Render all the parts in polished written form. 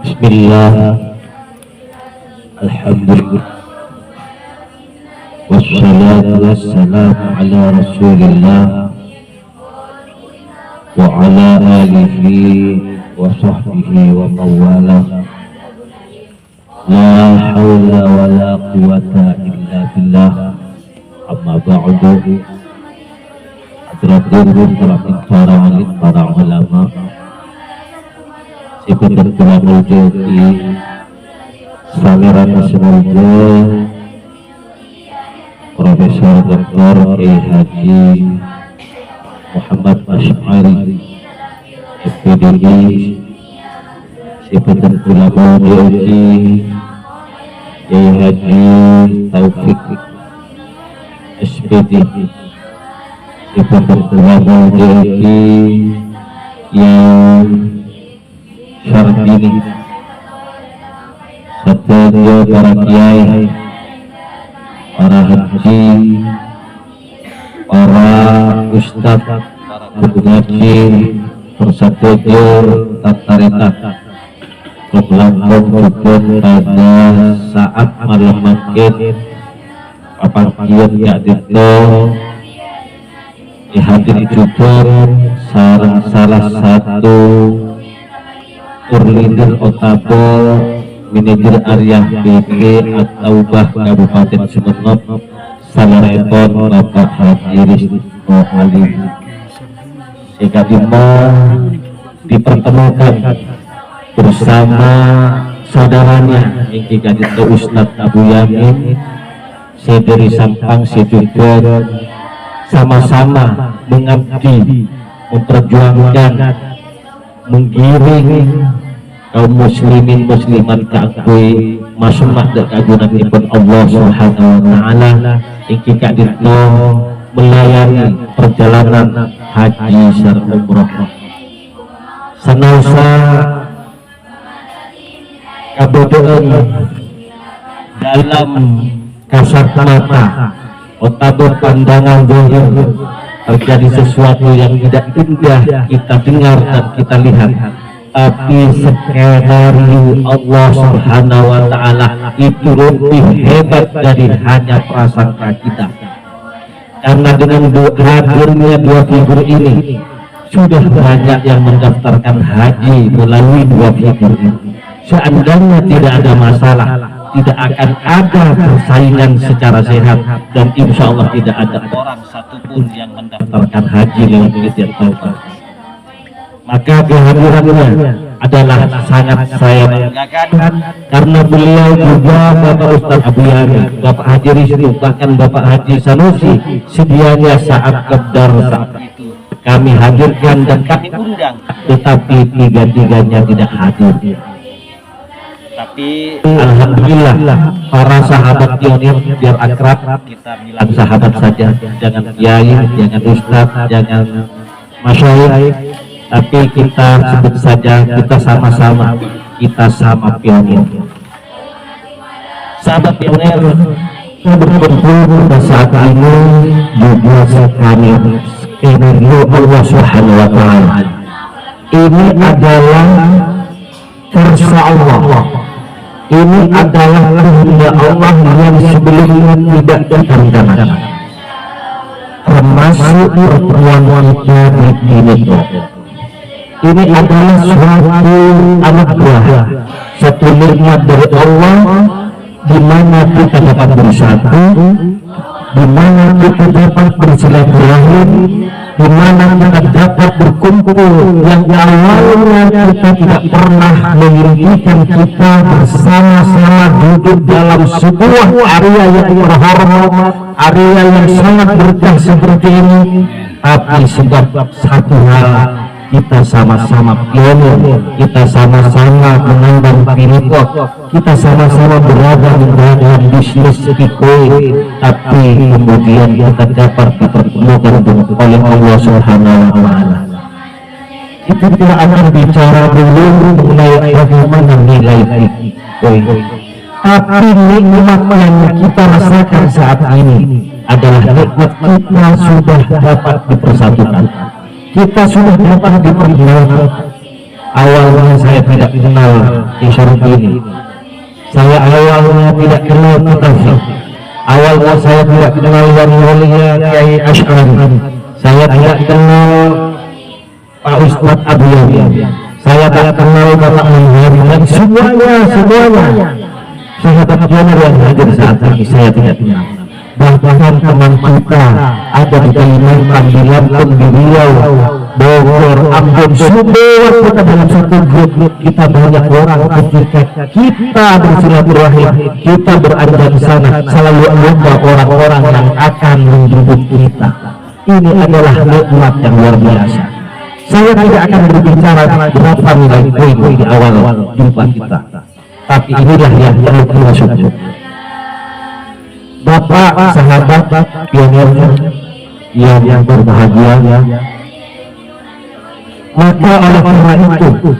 Bismillah, alhamdulillah, wassalatu wassalamu ala rasulillah wa ala alihi wa sahbihi wa mawala. La hawla wa la quwata illa billah. Amma ba'du. Hadratin para alim, para ulama, sebentar telah menjadi saliran semoga Profesor Dr. Kiai Haji Muhammad Asy'ari FPDI, sebentar telah menjadi Kiai Haji Taufik SPD, sebentar telah menjadi yang Syarqini, serta para kiai, para haji, para ustadz, para guru ngaji, persatuju tatarekat langkung rukun pada saat malam maghrib papakian gak dito dihadiri juga salah satu Kurlindil Otabo, manajer Arya BK At-Taubah Kabupaten Sumenep, Salareton Bapak Haji Rizko Ali. Jika dipertemukan bersama saudaranya yang dikatakan Ustadz Abu Yamin, saya dari Sampang, saya juga sama-sama mengabdi, memperjuangkan, menggiring kaum muslimin muslimat keakui masumah dan kagunanipun Allah Subhanahu wa ta'ala yang kita dito melayani perjalanan haji serta umrah sanausa kabodohan dalam kasat mata otabot pandangan dohir terjadi sesuatu yang tidak indah kita dengar dan kita lihat, tapi skenario Allah Subhanahu wa ta'ala itu lebih hebat dari hanya prasangka kita. Karena dengan hadirnya dua figur ini sudah banyak yang mendaftarkan haji melalui dua figur ini. Seandainya tidak ada masalah, tidak akan ada persaingan secara sehat, dan insya Allah tidak ada orang satupun yang mendaftarkan haji lewat ikhtiar taubat. Maka kehadirannya adalah sangat saya banggakan karena beliau juga Bapak Ustadz Abu Yamin, Bapak Haji Rizky, bahkan Bapak Haji Sanusi sedianya saat kedar saat itu kami hadirkan dan kami undang, tetapi tiga-tiganya tidak hadir. Tapi alhamdulillah para sahabat pionir biar akrab kita bilang sahabat saja, jangan kiai, jangan ustadz, jangan masyayikh, tapi kita sebut saja kita sama-sama, kita sama pionir. Sahabat pionir berkumpul pada saat ini juga sekali skenario Allah Subhanahu wa ta'ala. Ini adalah kursa Allah. Ini adalah kehendak Allah yang sebelumnya tidak direncanakan, termasuk pertemuan kita di sini. Ini adalah suatu anugerah, satu nikmat dari Allah, di mana kita dapat bersatu, di mana kita dapat bersilaturahim, di mana kita dapat berkumpul yang awalnya kita tidak pernah memimpikan kita bersama-sama duduk dalam sebuah area yang terhormat, area yang sangat berkah seperti ini, tapi sebab satu hal, kita sama-sama pionir, kita sama-sama menanggung piripot, kita sama-sama berada di bagian bisnis kikoi, tapi kemudian kita dapat dipertemukan oleh Allah Subhanahu wa ta'ala. Kita tidak akan bicara dulu mengenai bagaimana nilai kikoi, tapi nikmat yang kita rasakan saat ini adalah nikmat kita sudah dapat dipersatukan, kita sudah dapat diperjuangkan. Awalnya saya tidak kenal Isyarudin. Saya awalnya tidak kenal Kutafi. Awalnya saya tidak kenal yang mulia Kiai Asy'ari. Saya tidak kenal Pak Ustadz Abiyah. Saya tidak kenal Bapak Menhari, dan semuanya sahabat pionir yang hadir saat ini saya tidak kenal. Bahkan teman kita ada di Kalimantan, di Lampung, di Riau, Bogor, Ambon, semua kita dalam satu grup. Kita banyak orang, ketika kita bersilaturahim, kita berada di sana, selalu ada orang-orang yang akan menjemput kita. Ini adalah nikmat yang luar biasa. Saya tidak akan berbicara berapa nilai poin di awal jumpa kita, tapi inilah yang perlu kita syukur. Bapak, sahabat, pionir yang berbahagia, maka oleh karena itu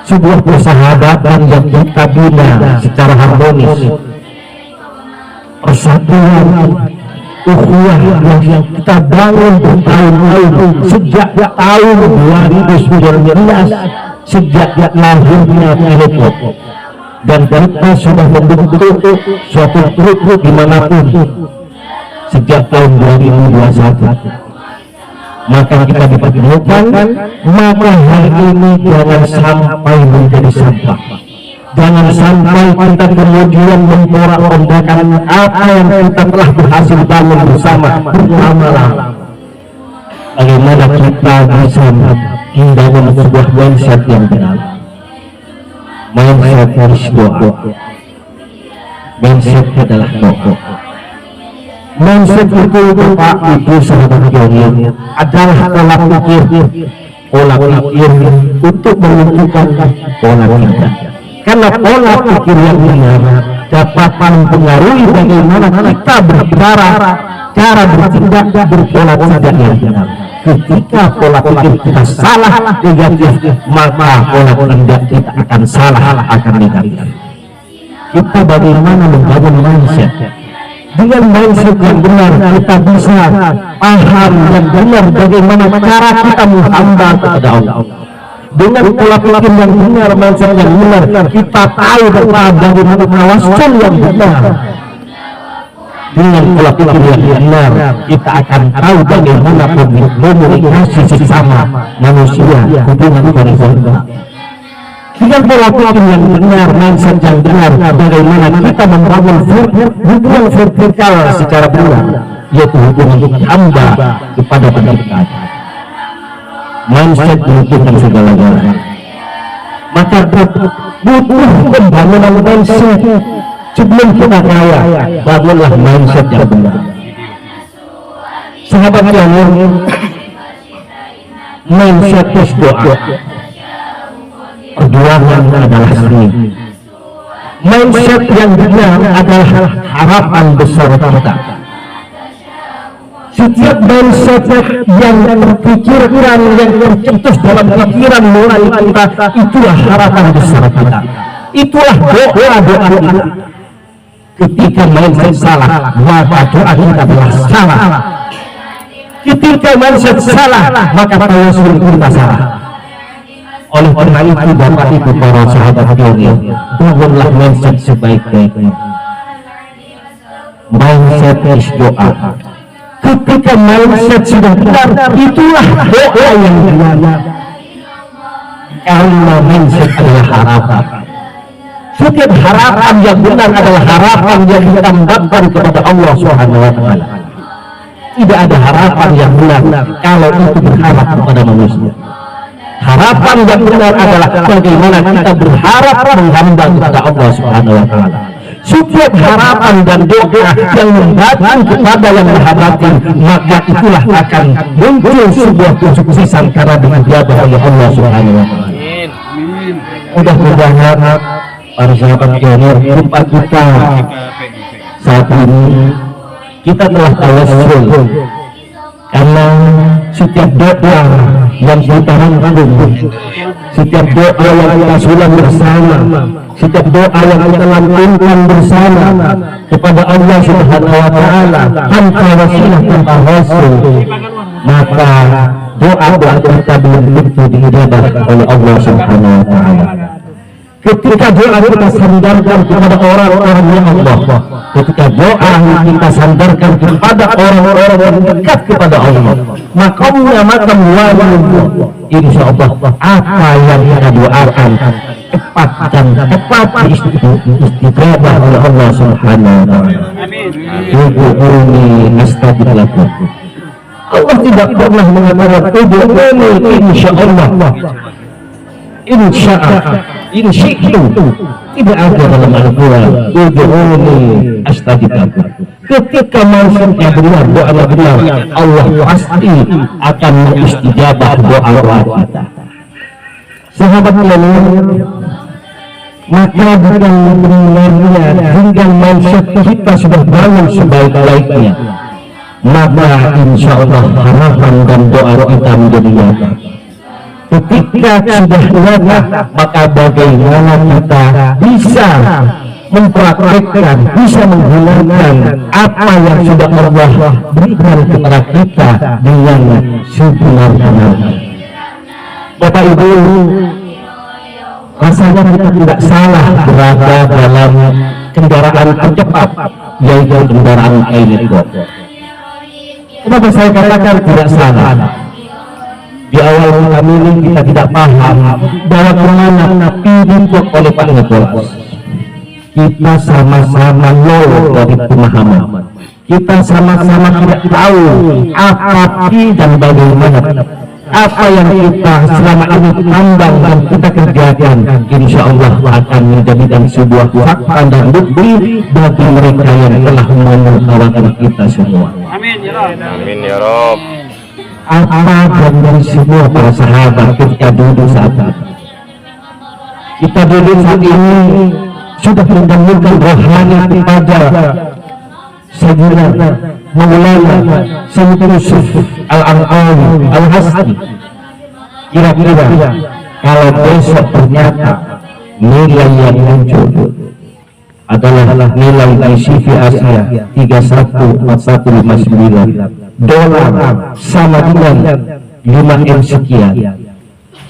sebuah persahabatan yang kita bina secara harmonis, persatuan, ukhuwah yang kita bangun bertahun-tahun sejak tahun 2019, sejak lahirnya Telepon, dan kita sudah membentuk suatu grup dimanapun sejak tahun 2021. Maka kita dipertemukan, maka hari ini jangan sampai menjadi sampah. Jangan sampai kita kemudian memporak-pondakan apa yang kita telah berhasil bangun bersama lama-lama. Bagaimana kita bisa membangun sebuah mindset yang benar, mindset harus doa, mindset adalah doa. Mindset itu Bapak Ibu sahabat pionir adalah pola pikir untuk menentukan pola kita. Karena pola pikir yang benar dapat mempengaruhi bagaimana kita berbicara, cara bertindak, berpola tidak yang benar. Ketika pola pikir kita salah, negatif, maka pola tindak kita akan salah, akan negatif. Kita bagaimana membangun mindset? Dengan mindset yang benar kita bisa paham yang benar bagaimana cara kita menghamba kepada Allah. Dengan pola pikir yang benar, mindset yang benar, kita tahu bagaimana tawassul yang benar. Dengan pola pikir yang benar, kita akan tahu bagaimana komunikasi sesama manusia, hubungan horizontal. Dengan pola pikir yang benar, mindset yang benar, bagaimana kita membangun hubungan vertikal secara benar, yaitu hubungan hamba kepada pencipta. Mindset menentukan segala-galanya. Maka butuh pembangunan mindset. Sebelum kita kaya, bangunlah mindset yang benar. Sahabat yang mindset doa. Perjuangan adalah seni. Mindset yang benar adalah harapan besar kita. Setiap mindset yang terpikirkan, yang tercetus dalam pikiran nurani kita, itulah harapan besar kita. Itulah doa-doa kita. Ketika mindset salah, maka doa kita adalah salah. Ketika mindset salah, maka tawassul kita salah. Oleh karena itu Bapak Ibu para sahabat pionir, bangunlah mindset sebaik-baiknya. Mindset is doa. Ketika mindset sudah benar, itulah doa yang benar. Karena mindset adalah harapan. Setiap harapan yang benar adalah harapan yang ditambahkan kepada Allah Subhanahu wa Ta'ala. Tidak ada harapan yang benar kalau itu berharap kepada manusia. Harapan yang benar adalah bagaimana kita berharap menghamba kepada Allah Subhanahu wa Ta'ala. Setiap harapan dan doa yang membantu kepada yang berharapan, maka itulah akan muncul sebuah kesuksesan karena dijaga oleh Allah Subhanahu wa Ta'ala. Mudah-mudahan para sahabat pionir, jumpa kita saat ini kita telah tawassul. Karena setiap doa yang kita rangkum, setiap doa yang kita sulam bersama, setiap doa yang kita lantunkan bersama kepada Allah Subhanahu wa Ta'ala tanpa wasilah, tanpa rasul, maka doa kita belum tentu diijabah oleh Allah Subhanahu wa Ta'ala. ketika doa kita sandarkan kepada orang-orang yang Allah, ketika doa kita sandarkan kepada orang-orang yang dekat kepada Allah, makamnya makam waliullah, insya Allah apa yang kita doakan tepat dan tepat istijabah oleh Allah Subhanahu wa taala. Ud'uuni astajib lakum. Allah tidak pernah mengatakan ud'uuni insya Allah, insya Allah, insyi'tu. Tidak ada dalam Al-Quran ud'uuni astajib lakum. Ketika manusia benar, doa benar, Allah pasti akan mengistijabah doa kita. Sahabat sekalian, maka bukan benarnya hingga mindset kita sudah bangun sebaik-baiknya, maka insya Allah harapan dan doa kita menjadi nyata. Ketika sudah nyata, maka bagaimana kita bisa mempraktekkan, bisa menggunakan apa yang sudah Allah berikan kepada kita dengan sebenar-benarnya. Bapak Ibu, rasanya kita tidak salah berada dalam kendaraan tercepat, yaitu kendaraan Ainego. Kenapa saya katakan tidak salah? Di awal kami ini kita tidak paham bahwa kemana dibuat oleh Pak Nicholas. Kita sama-sama nol dari pemahaman. Kita sama-sama tidak tahu apa dan bagaimana. Apa yang kita selama ini pandang dan kita kerjakan, insya Allah akan menjadikan sebuah fakta dan bukti bagi mereka yang telah menertawakan kita semua. Amin ya Rabb. Amin ya Rabb. Apa dan semua para sahabat ketika duduk saat ini, kita duduk saat ini sudah mendahulukan rohani kepada Sayyidina Maulana Sayyid Yusuf Al-Anqawi Al-Hasni. Kira-kira kalau besok ternyata nilai yang muncul adalah nilai ICV Asia 314159 dolar sama dengan 5 M sekian,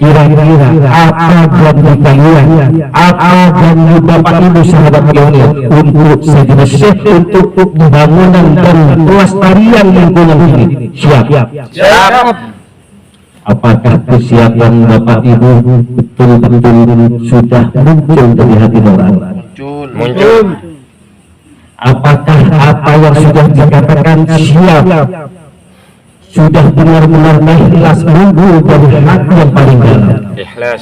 kira-kira apa janji kalian, apa janji Bapak Ibu sahabat pionir untuk Sayyidina Syekh, untuk pembangunan dan pelestarian lingkungan ini? Siap? Apakah kesiapan Bapak Ibu betul-betul sudah muncul dari hati nurani? Muncul. Apakah apa yang sudah dikatakan siap sudah benar-benar ikhlas muncul dari hati yang paling dalam? Ikhlas.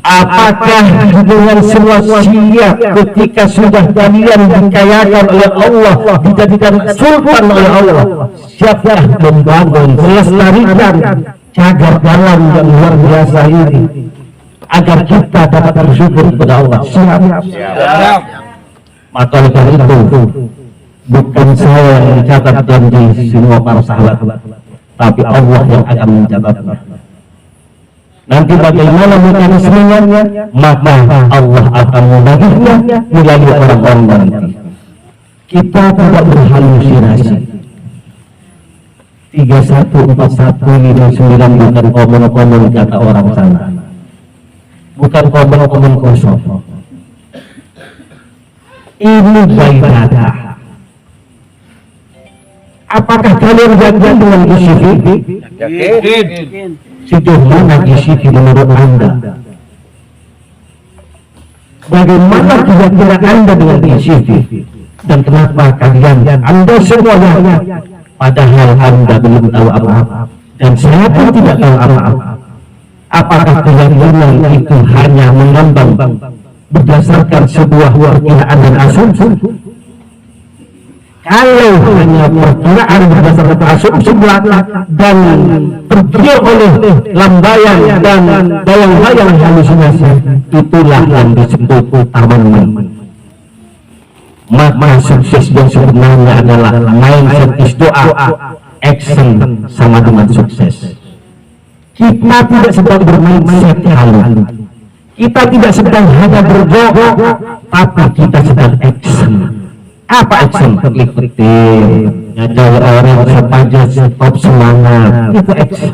Apakah dengan semua siap ketika sudah kalian dikayakan oleh Allah, dijadikan sultan oleh Allah, siapkah membangun, melestarikan cagar dalam yang luar biasa ini agar kita dapat bersyukur kepada Allah? Siap. Maka oleh karena itu bukan saya yang mencatat janji semua para sahabat, tapi Allah yang akan mencatatnya. Nanti bagaimana mekanismenya, maka Allah akan membagi melalui orang-orang nanti. Kita tidak berhalusinasi. 314159 bukan komen-komen kata orang sana, bukan komen-komen kosong. Ini baik data. Apakah kalian yakin dengan ICV? Yakin. Sejauh mana ICV menurut Anda? Bagaimana kira-kira Anda dengan ICV? Dan kenapa kalian, Anda semuanya, padahal Anda belum tahu apa-apa, dan saya pun tidak tahu apa-apa. Apakah keyakinan itu hanya mengambang berdasarkan sebuah perkiraan dan asumsi? Kalau hanya perkiraan berdasarkan asumsi belaka dan tergiur oleh lambayan dan bayang-bayang halusinasi, itulah yang disebut tamanni. Maka sukses yang sebenarnya adalah mindset is doa, action sama dengan sukses. Kita tidak sedang bermindset halu, kita tidak sedang hanya berdoa, tapi kita sedang action. Apa action? Klik-klik, ngajak orang supaya tetap semangat, itu action.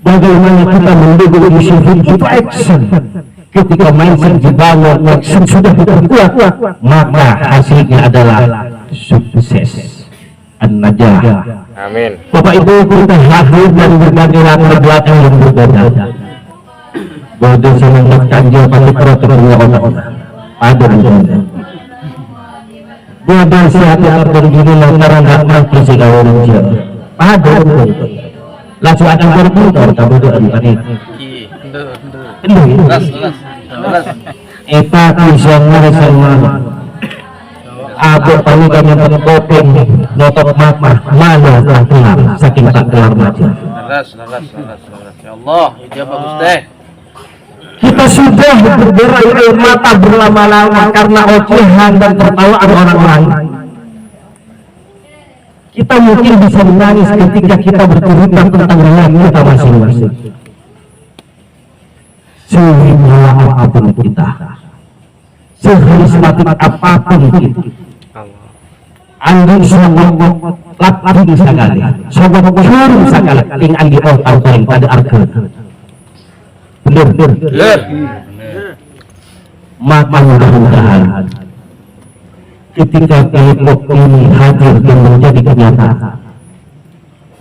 bagaimana kita mendukung disiplin itu action. Ketika mindset dibangun, action sudah diperkuat, maka hasilnya adalah sukses. An-najah. Amin. Bapak Ibu, kita hadir dari berbagai latar belakang yang berbeda. Bodoh sama bertanjil pada protokol otak. Ada betul. Bodoh siapa yang berdiri lantaran hak mati segala manusia. Ada betul. Langsung ada berputar tak bodoh tadi. Eta kisah merasa mana? Aku panikan yang terkopeng notok mata mana tak kelar saking tak kelar macam. Laras. Ya Allah, ijabah Ustaz. Kita sudah berderai air mata berlama-lama karena ocehan dan tertawaan orang-orang. Kita mungkin bisa menangis ketika kita bercerita tentang niat kita masing-masing. Sehingga apapun kita, seharismatik apapun kita, Andi sogok laping sagala, sogok curung sagala, ting andi otang paling pada arke. Benar. Maka mudah-mudahan ketika kelompok ini hadir dan menjadi kenyataan,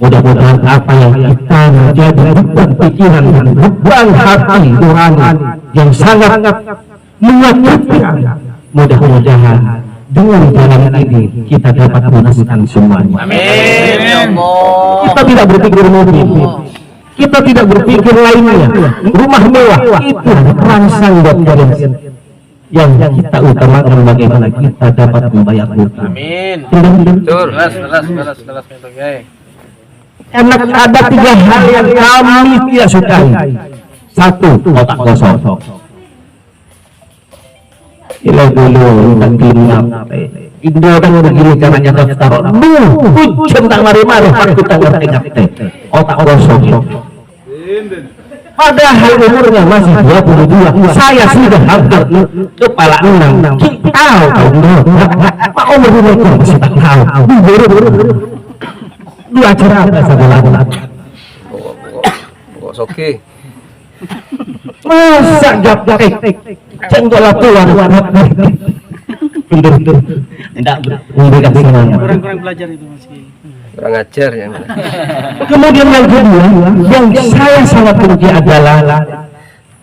mudah-mudahan apa yang kita menjadi beban pikiran dan beban hati nurani yang sangat menyakitkan, mudah-mudahan dengan jalan ini kita dapat menuntaskan semuanya. Amin. Ya Allah. Kita tidak berpikir mobil, kita tidak berpikir lainnya, rumah mewah itu perangsang buat kalian. Yang kita utamakan bagaimana kita dapat membayar hutang. Amin. Betul. Kelas. Karena ada 3 hal yang kami tidak sukai. 1, otak kosong. Ilah dulu tak Indo kan begini caranya daftar. Hujan tak mari-mari, aku tak ngerti-ngerti. Otak kosong. Padahal umurnya masih 22. Saya sudah hampir kepala 6. Kita tahu. Pak umur mereka masih tak tahu. Dua cara apa sebelah Pokok soki. masa gap cenggol keluar pintu tidak memberikan semangat. Kurang belajar itu Mas Ki. Kurang ajar yang. Kemudian yang kedua yang saya sangat benci adalah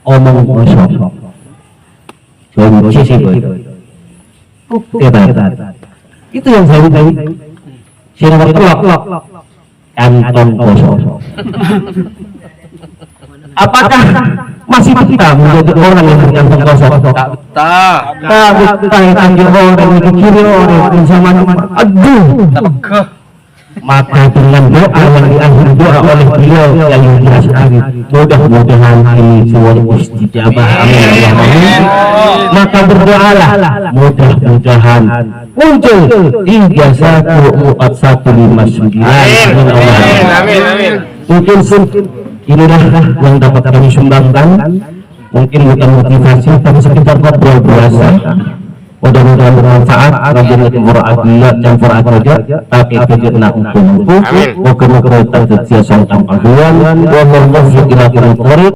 omong kosong. Benci sih itu yang saya benci. Sinar telok kantong kosong. Apakah masih betah menjadi orang yang berkantong kosong? Tak betah. Tak betah yang tanggil orang yang kiri orang sama aduh. Maka dengan doa yang diakhiri doa oleh beliau yang dikasih mudah-mudahan ini semuanya istijabah. Amin Allahumma. Maka berdoalah mudah-mudahan muncul 314159. Amin. Mungkin inilah yang dapat kami sumbangkan. Mungkin bukan motivasi tapi sekitar ngobrol biasa. Mudah-mudahan bermanfaat. Rajin mura'adillah dan fura'adillah tapi kejirna hukum. Moga-moga tak tersiasang tanpa duan. Wa